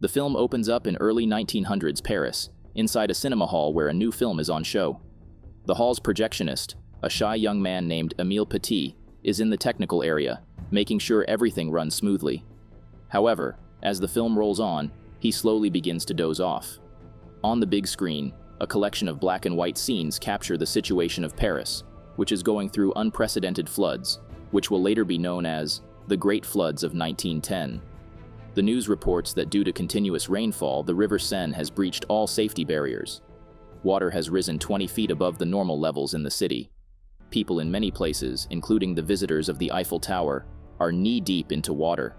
The film opens up in early 1900s Paris, inside a cinema hall where a new film is on show. The hall's projectionist, a shy young man named Emile, is in the technical area, making sure everything runs smoothly. However, as the film rolls on, he slowly begins to doze off. On the big screen, a collection of black and white scenes capture the situation of Paris, which is going through unprecedented floods, which will later be known as the Great Floods of 1910. The news reports that due to continuous rainfall, the River Seine has breached all safety barriers. Water has risen 20 feet above the normal levels in the city. People in many places, including the visitors of the Eiffel Tower, are knee-deep into water.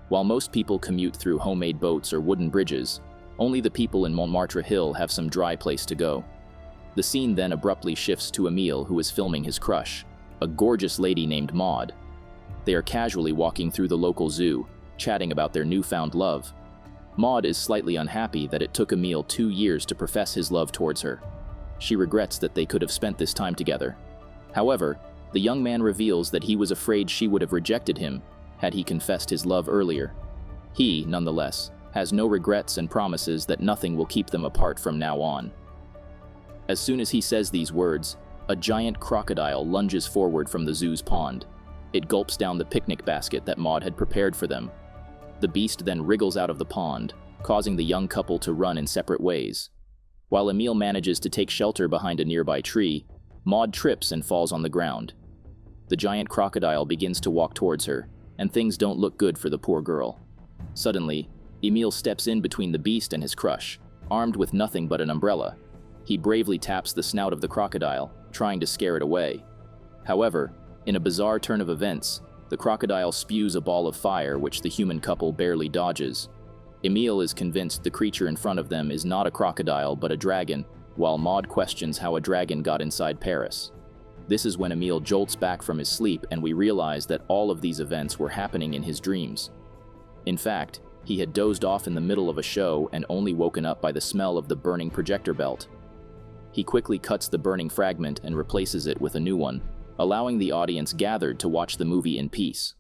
While most people commute through homemade boats or wooden bridges, only the people in Montmartre Hill have some dry place to go. The scene then abruptly shifts to Emile, who is filming his crush, a gorgeous lady named Maud. They are casually walking through the local zoo, chatting about their newfound love. Maud is slightly unhappy that it took Emile 2 years to profess his love towards her. She regrets that they could have spent this time together. However, the young man reveals that he was afraid she would have rejected him had he confessed his love earlier. He, nonetheless, has no regrets and promises that nothing will keep them apart from now on. As soon as he says these words, a giant crocodile lunges forward from the zoo's pond. It gulps down the picnic basket that Maud had prepared for them. The beast then wriggles out of the pond, causing the young couple to run in separate ways. While Emile manages to take shelter behind a nearby tree, Maud trips and falls on the ground. The giant crocodile begins to walk towards her, and things don't look good for the poor girl. Suddenly, Emile steps in between the beast and his crush, armed with nothing but an umbrella. He bravely taps the snout of the crocodile, trying to scare it away. However, in a bizarre turn of events, the crocodile spews a ball of fire which the human couple barely dodges. Emile is convinced the creature in front of them is not a crocodile but a dragon, while Maud questions how a dragon got inside Paris. This is when Emile jolts back from his sleep and we realize that all of these events were happening in his dreams. In fact, he had dozed off in the middle of a show and only woken up by the smell of the burning projector belt. He quickly cuts the burning fragment and replaces it with a new one, allowing the audience gathered to watch the movie in peace.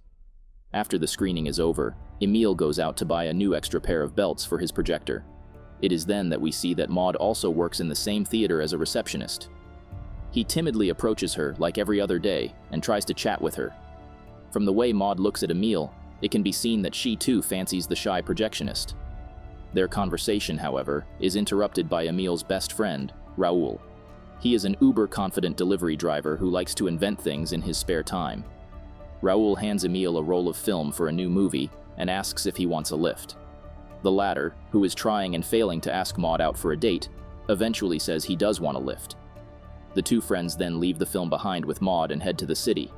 After the screening is over, Emile goes out to buy a new extra pair of belts for his projector. It is then that we see that Maud also works in the same theater as a receptionist. He timidly approaches her like every other day and tries to chat with her. From the way Maud looks at Emile, it can be seen that she too fancies the shy projectionist. Their conversation, however, is interrupted by Emile's best friend, Raoul. He is an uber-confident delivery driver who likes to invent things in his spare time. Raoul hands Emile a roll of film for a new movie and asks if he wants a lift. The latter, who is trying and failing to ask Maud out for a date, eventually says he does want a lift. The two friends then leave the film behind with Maud and head to the city.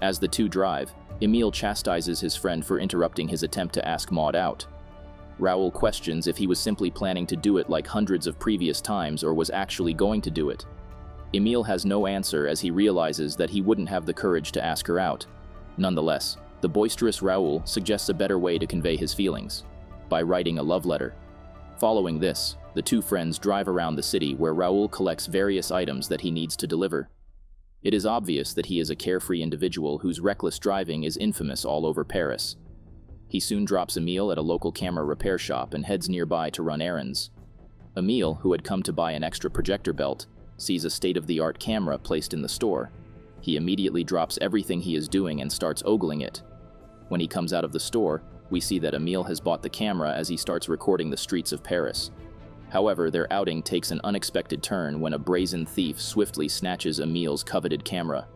As the two drive, Emile chastises his friend for interrupting his attempt to ask Maud out. Raoul questions if he was simply planning to do it like hundreds of previous times or was actually going to do it. Emile has no answer as he realizes that he wouldn't have the courage to ask her out. Nonetheless, the boisterous Raoul suggests a better way to convey his feelings, by writing a love letter. Following this, the two friends drive around the city where Raoul collects various items that he needs to deliver. It is obvious that he is a carefree individual whose reckless driving is infamous all over Paris. He soon drops Emile at a local camera repair shop and heads nearby to run errands. Emile, who had come to buy an extra projector belt, sees a state-of-the-art camera placed in the store. He immediately drops everything he is doing and starts ogling it. When he comes out of the store, we see that Emile has bought the camera as he starts recording the streets of Paris. However, their outing takes an unexpected turn when a brazen thief swiftly snatches Emile's coveted camera.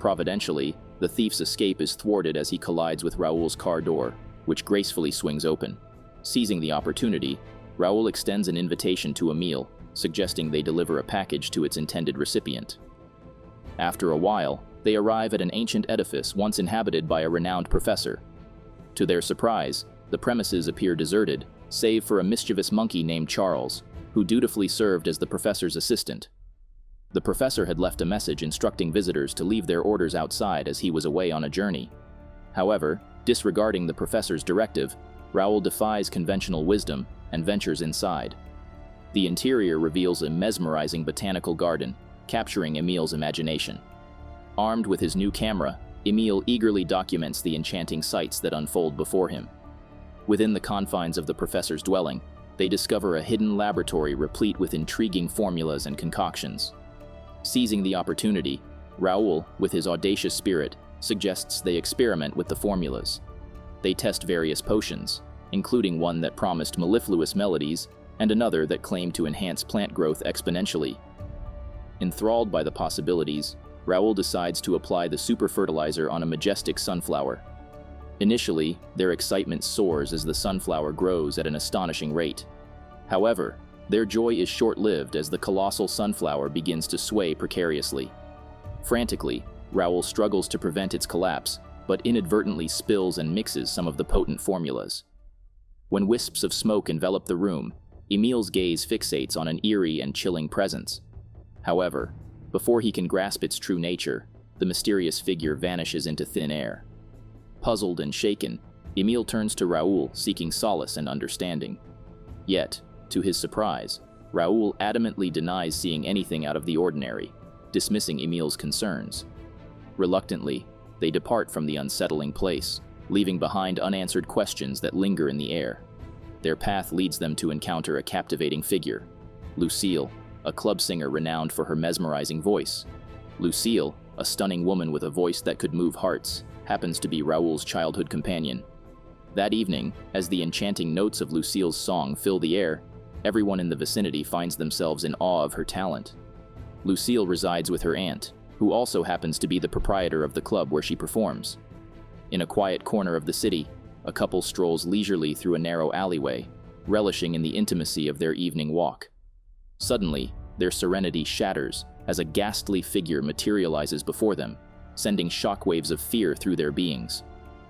Providentially, the thief's escape is thwarted as he collides with Raoul's car door, which gracefully swings open. Seizing the opportunity, Raoul extends an invitation to Emile, suggesting they deliver a package to its intended recipient. After a while, they arrive at an ancient edifice once inhabited by a renowned professor. To their surprise, the premises appear deserted, save for a mischievous monkey named Charles, who dutifully served as the professor's assistant. The professor had left a message instructing visitors to leave their orders outside as he was away on a journey. However, disregarding the professor's directive, Raoul defies conventional wisdom and ventures inside. The interior reveals a mesmerizing botanical garden, capturing Emile's imagination. Armed with his new camera, Emile eagerly documents the enchanting sights that unfold before him. Within the confines of the professor's dwelling, they discover a hidden laboratory replete with intriguing formulas and concoctions. Seizing the opportunity, Raoul, with his audacious spirit, suggests they experiment with the formulas. They test various potions, including one that promised mellifluous melodies and another that claimed to enhance plant growth exponentially. Enthralled by the possibilities, Raoul decides to apply the super fertilizer on a majestic sunflower. Initially, their excitement soars as the sunflower grows at an astonishing rate. However, their joy is short-lived as the colossal sunflower begins to sway precariously. Frantically, Raoul struggles to prevent its collapse, but inadvertently spills and mixes some of the potent formulas. When wisps of smoke envelop the room, Emile's gaze fixates on an eerie and chilling presence. However, before he can grasp its true nature, the mysterious figure vanishes into thin air. Puzzled and shaken, Emile turns to Raoul, seeking solace and understanding. Yet, to his surprise, Raoul adamantly denies seeing anything out of the ordinary, dismissing Emile's concerns. Reluctantly, they depart from the unsettling place, leaving behind unanswered questions that linger in the air. Their path leads them to encounter a captivating figure, Lucille, a club singer renowned for her mesmerizing voice. Lucille, a stunning woman with a voice that could move hearts, happens to be Raoul's childhood companion. That evening, as the enchanting notes of Lucille's song fill the air, everyone in the vicinity finds themselves in awe of her talent. Lucille resides with her aunt, who also happens to be the proprietor of the club where she performs. In a quiet corner of the city, a couple strolls leisurely through a narrow alleyway, relishing in the intimacy of their evening walk. Suddenly, their serenity shatters as a ghastly figure materializes before them, sending shockwaves of fear through their beings.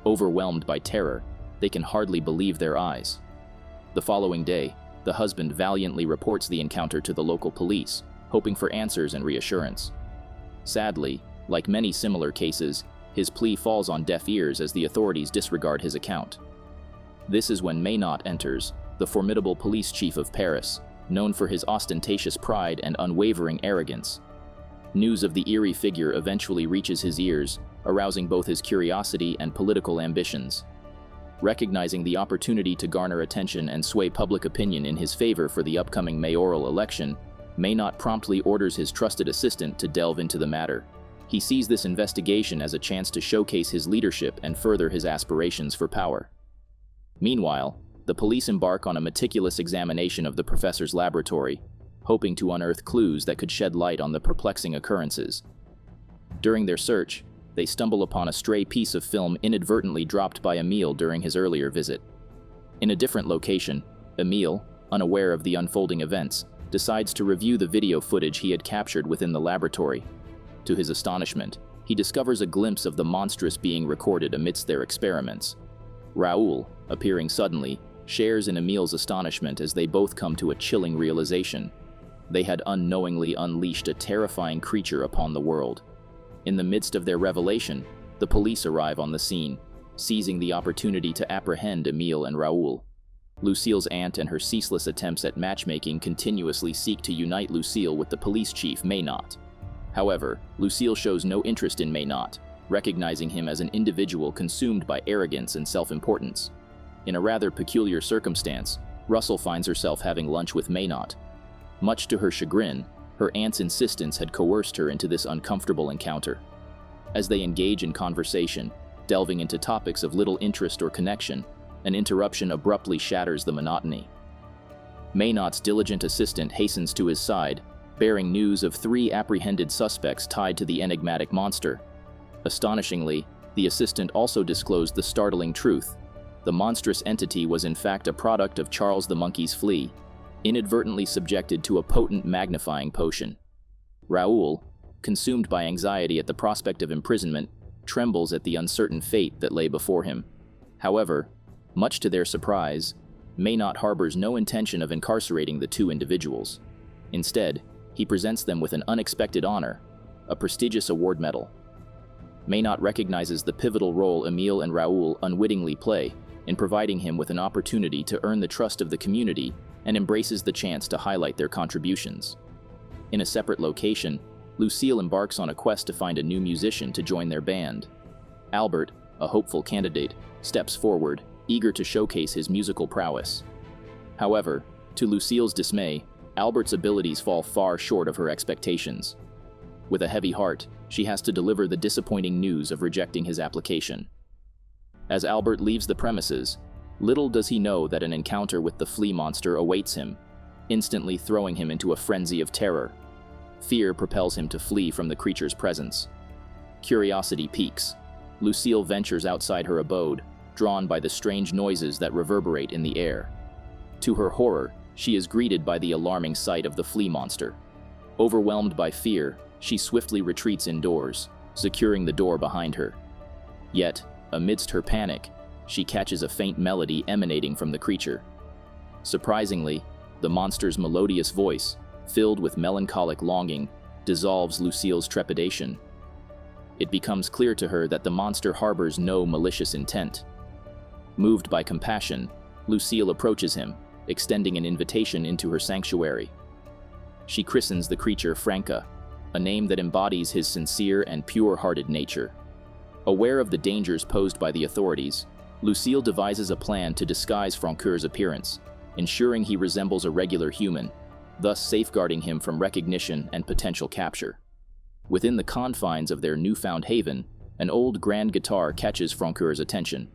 Overwhelmed by terror, they can hardly believe their eyes. The following day, the husband valiantly reports the encounter to the local police, hoping for answers and reassurance. Sadly, like many similar cases, his plea falls on deaf ears as the authorities disregard his account. This is when Maynot enters, the formidable police chief of Paris, known for his ostentatious pride and unwavering arrogance. News of the eerie figure eventually reaches his ears, arousing both his curiosity and political ambitions. Recognizing the opportunity to garner attention and sway public opinion in his favor for the upcoming mayoral election, Maynot promptly orders his trusted assistant to delve into the matter. He sees this investigation as a chance to showcase his leadership and further his aspirations for power. Meanwhile, the police embark on a meticulous examination of the professor's laboratory, hoping to unearth clues that could shed light on the perplexing occurrences. During their search, they stumble upon a stray piece of film inadvertently dropped by Emile during his earlier visit. In a different location, Emile, unaware of the unfolding events, decides to review the video footage he had captured within the laboratory. To his astonishment, he discovers a glimpse of the monstrous being recorded amidst their experiments. Raoul, appearing suddenly, shares in Emile's astonishment as they both come to a chilling realization. They had unknowingly unleashed a terrifying creature upon the world. In the midst of their revelation, the police arrive on the scene, seizing the opportunity to apprehend Emile and Raoul. Lucille's aunt and her ceaseless attempts at matchmaking continuously seek to unite Lucille with the police chief, Maynot. However, Lucille shows no interest in Maynot, recognizing him as an individual consumed by arrogance and self-importance. In a rather peculiar circumstance, Russell finds herself having lunch with Maynot. Much to her chagrin, her aunt's insistence had coerced her into this uncomfortable encounter. As they engage in conversation, delving into topics of little interest or connection, an interruption abruptly shatters the monotony. Maynot's diligent assistant hastens to his side, bearing news of 3 apprehended suspects tied to the enigmatic monster. Astonishingly, the assistant also disclosed the startling truth. The monstrous entity was in fact a product of Charles the Monkey's flea, inadvertently subjected to a potent magnifying potion. Raoul, consumed by anxiety at the prospect of imprisonment, trembles at the uncertain fate that lay before him. However, much to their surprise, Maynot harbors no intention of incarcerating the 2 individuals. Instead, he presents them with an unexpected honor, a prestigious award medal. Maynot recognizes the pivotal role Emile and Raoul unwittingly play in providing him with an opportunity to earn the trust of the community and embraces the chance to highlight their contributions. In a separate location, Lucille embarks on a quest to find a new musician to join their band. Albert, a hopeful candidate, steps forward, eager to showcase his musical prowess. However, to Lucille's dismay, Albert's abilities fall far short of her expectations. With a heavy heart, she has to deliver the disappointing news of rejecting his application. As Albert leaves the premises, little does he know that an encounter with the flea monster awaits him, instantly throwing him into a frenzy of terror. Fear propels him to flee from the creature's presence. Curiosity piques. Lucille ventures outside her abode, drawn by the strange noises that reverberate in the air. To her horror, she is greeted by the alarming sight of the flea monster. Overwhelmed by fear, she swiftly retreats indoors, securing the door behind her. Yet, amidst her panic, she catches a faint melody emanating from the creature. Surprisingly, the monster's melodious voice, filled with melancholic longing, dissolves Lucille's trepidation. It becomes clear to her that the monster harbors no malicious intent. Moved by compassion, Lucille approaches him, extending an invitation into her sanctuary. She christens the creature Franca, a name that embodies his sincere and pure-hearted nature. Aware of the dangers posed by the authorities, Lucille devises a plan to disguise Francoeur's appearance, ensuring he resembles a regular human, thus safeguarding him from recognition and potential capture. Within the confines of their newfound haven, an old grand guitar catches Francoeur's attention.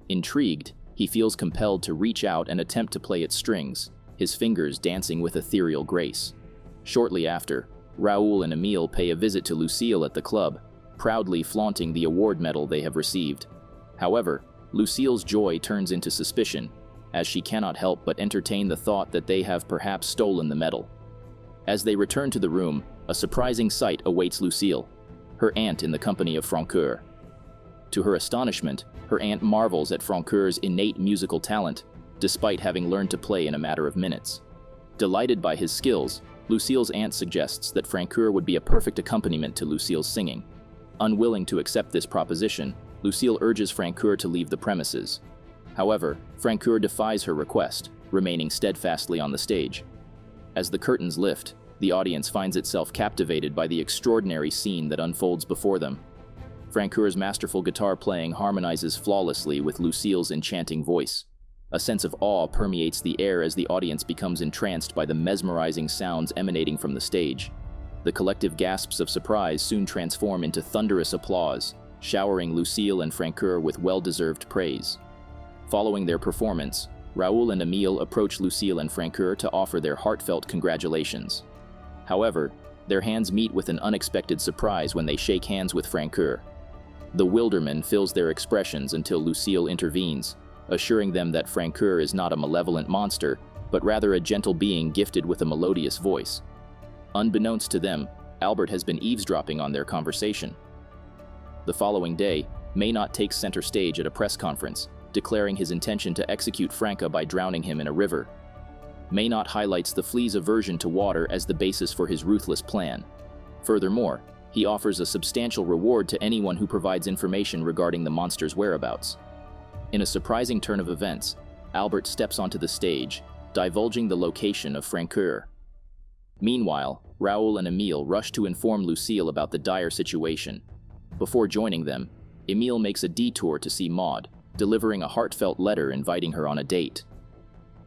Intrigued, he feels compelled to reach out and attempt to play its strings, his fingers dancing with ethereal grace. Shortly after, Raoul and Emile pay a visit to Lucille at the club, proudly flaunting the award medal they have received. However, Lucille's joy turns into suspicion, as she cannot help but entertain the thought that they have perhaps stolen the medal. As they return to the room, a surprising sight awaits Lucille, her aunt in the company of Francoeur. To her astonishment, her aunt marvels at Francoeur's innate musical talent, despite having learned to play in a matter of minutes. Delighted by his skills, Lucille's aunt suggests that Francoeur would be a perfect accompaniment to Lucille's singing. Unwilling to accept this proposition, Lucille urges Francoeur to leave the premises. However, Francoeur defies her request, remaining steadfastly on the stage. As the curtains lift, the audience finds itself captivated by the extraordinary scene that unfolds before them. Francoeur's masterful guitar playing harmonizes flawlessly with Lucille's enchanting voice. A sense of awe permeates the air as the audience becomes entranced by the mesmerizing sounds emanating from the stage. The collective gasps of surprise soon transform into thunderous applause, showering Lucille and Francoeur with well-deserved praise. Following their performance, Raoul and Emile approach Lucille and Francoeur to offer their heartfelt congratulations. However, their hands meet with an unexpected surprise when they shake hands with Francoeur. The bewilderment fills their expressions until Lucille intervenes, assuring them that Francoeur is not a malevolent monster, but rather a gentle being gifted with a melodious voice. Unbeknownst to them, Albert has been eavesdropping on their conversation. The following day, Maynot takes center stage at a press conference, declaring his intention to execute Franca by drowning him in a river. Maynot highlights the flea's aversion to water as the basis for his ruthless plan. Furthermore, he offers a substantial reward to anyone who provides information regarding the monster's whereabouts. In a surprising turn of events, Albert steps onto the stage, divulging the location of Francoeur. Meanwhile, Raoul and Emile rush to inform Lucille about the dire situation. Before joining them, Emile makes a detour to see Maud, delivering a heartfelt letter inviting her on a date.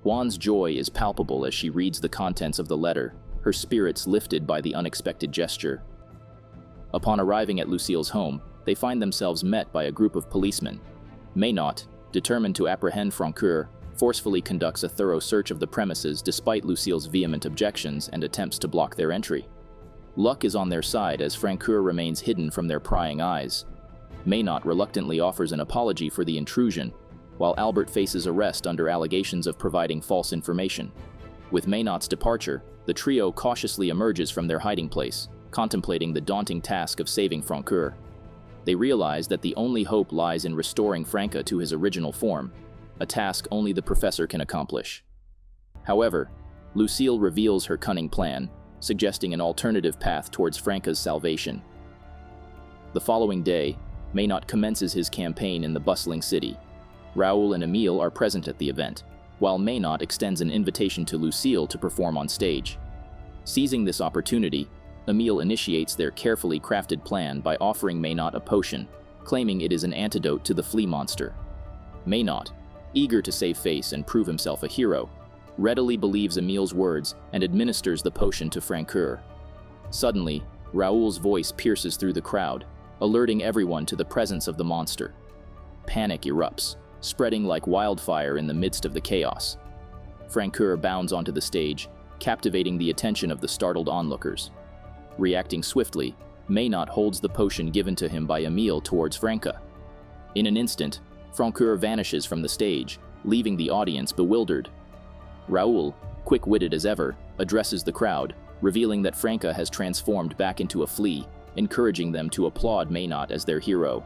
Juan's joy is palpable as she reads the contents of the letter, her spirits lifted by the unexpected gesture. Upon arriving at Lucille's home, they find themselves met by a group of policemen. Maynot, determined to apprehend Francoeur, forcefully conducts a thorough search of the premises despite Lucille's vehement objections and attempts to block their entry. Luck is on their side as Francoeur remains hidden from their prying eyes. Maynot reluctantly offers an apology for the intrusion, while Albert faces arrest under allegations of providing false information. With Maynot's departure, the trio cautiously emerges from their hiding place, contemplating the daunting task of saving Francoeur. They realize that the only hope lies in restoring Franca to his original form, a task only the professor can accomplish. However, Lucille reveals her cunning plan, suggesting an alternative path towards Franca's salvation. The following day, Maynot commences his campaign in the bustling city. Raoul and Emile are present at the event, while Maynot extends an invitation to Lucille to perform on stage. Seizing this opportunity, Emile initiates their carefully crafted plan by offering Maynot a potion, claiming it is an antidote to the flea monster. Maynot, eager to save face and prove himself a hero, readily believes Emile's words and administers the potion to Francoeur. Suddenly, Raoul's voice pierces through the crowd, alerting everyone to the presence of the monster. Panic erupts, spreading like wildfire in the midst of the chaos. Francoeur bounds onto the stage, captivating the attention of the startled onlookers. Reacting swiftly, Maynot holds the potion given to him by Emile towards Franca. In an instant, Francoeur vanishes from the stage, leaving the audience bewildered. Raoul, quick-witted as ever, addresses the crowd, revealing that Franca has transformed back into a flea, encouraging them to applaud Maynot as their hero.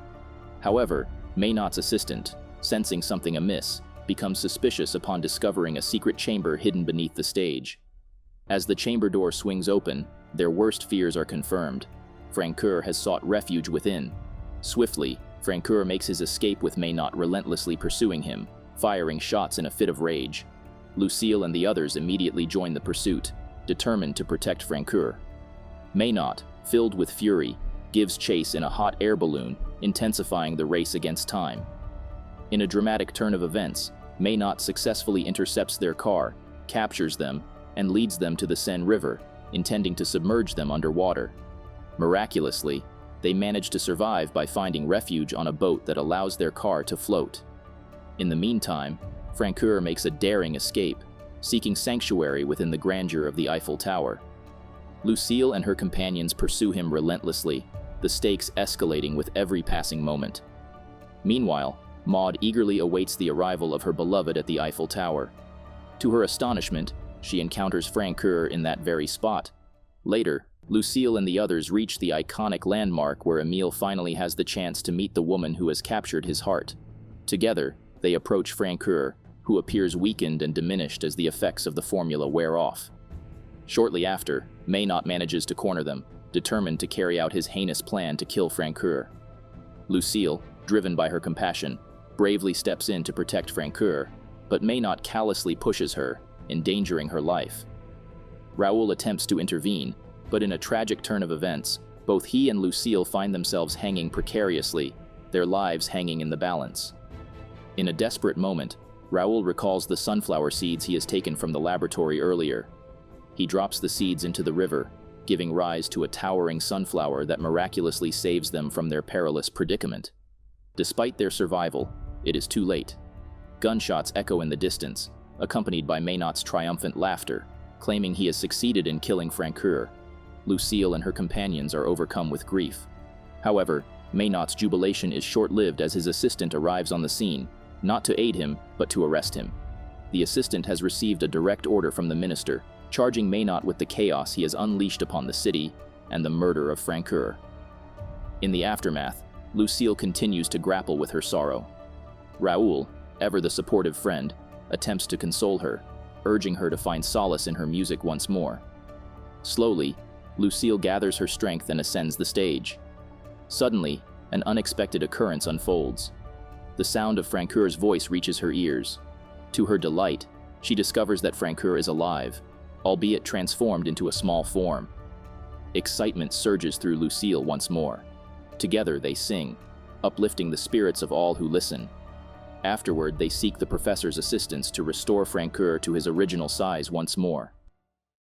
However, Maynot's assistant, sensing something amiss, becomes suspicious upon discovering a secret chamber hidden beneath the stage. As the chamber door swings open, their worst fears are confirmed. Francoeur has sought refuge within. Swiftly, Francoeur makes his escape with Maynot relentlessly pursuing him, firing shots in a fit of rage. Lucille and the others immediately join the pursuit, determined to protect Francoeur. Maynot, filled with fury, gives chase in a hot air balloon, intensifying the race against time. In a dramatic turn of events, Maynot successfully intercepts their car, captures them, and leads them to the Seine River, intending to submerge them underwater. Miraculously, they manage to survive by finding refuge on a boat that allows their car to float. In the meantime, Francoeur makes a daring escape, seeking sanctuary within the grandeur of the Eiffel Tower. Lucille and her companions pursue him relentlessly, the stakes escalating with every passing moment. Meanwhile, Maud eagerly awaits the arrival of her beloved at the Eiffel Tower. To her astonishment, she encounters Francoeur in that very spot. Later, Lucille and the others reach the iconic landmark where Emile finally has the chance to meet the woman who has captured his heart. Together, they approach Francoeur, who appears weakened and diminished as the effects of the formula wear off. Shortly after, Maynot manages to corner them, determined to carry out his heinous plan to kill Francoeur. Lucille, driven by her compassion, bravely steps in to protect Francoeur, but Maynot callously pushes her, endangering her life. Raoul attempts to intervene, but in a tragic turn of events, both he and Lucille find themselves hanging precariously, their lives hanging in the balance. In a desperate moment, Raoul recalls the sunflower seeds he has taken from the laboratory earlier. He drops the seeds into the river, giving rise to a towering sunflower that miraculously saves them from their perilous predicament. Despite their survival, it is too late. Gunshots echo in the distance, accompanied by Maynot's triumphant laughter, claiming he has succeeded in killing Francoeur. Lucille and her companions are overcome with grief. However, Maynot's jubilation is short-lived as his assistant arrives on the scene, not to aid him, but to arrest him. The assistant has received a direct order from the minister, charging Maynot with the chaos he has unleashed upon the city and the murder of Francoeur. In the aftermath, Lucille continues to grapple with her sorrow. Raoul, ever the supportive friend, attempts to console her, urging her to find solace in her music once more. Slowly, Lucille gathers her strength and ascends the stage. Suddenly, an unexpected occurrence unfolds. The sound of Francoeur's voice reaches her ears. To her delight, she discovers that Francoeur is alive, albeit transformed into a small form. Excitement surges through Lucille once more. Together they sing, uplifting the spirits of all who listen. Afterward, they seek the professor's assistance to restore Francoeur to his original size once more.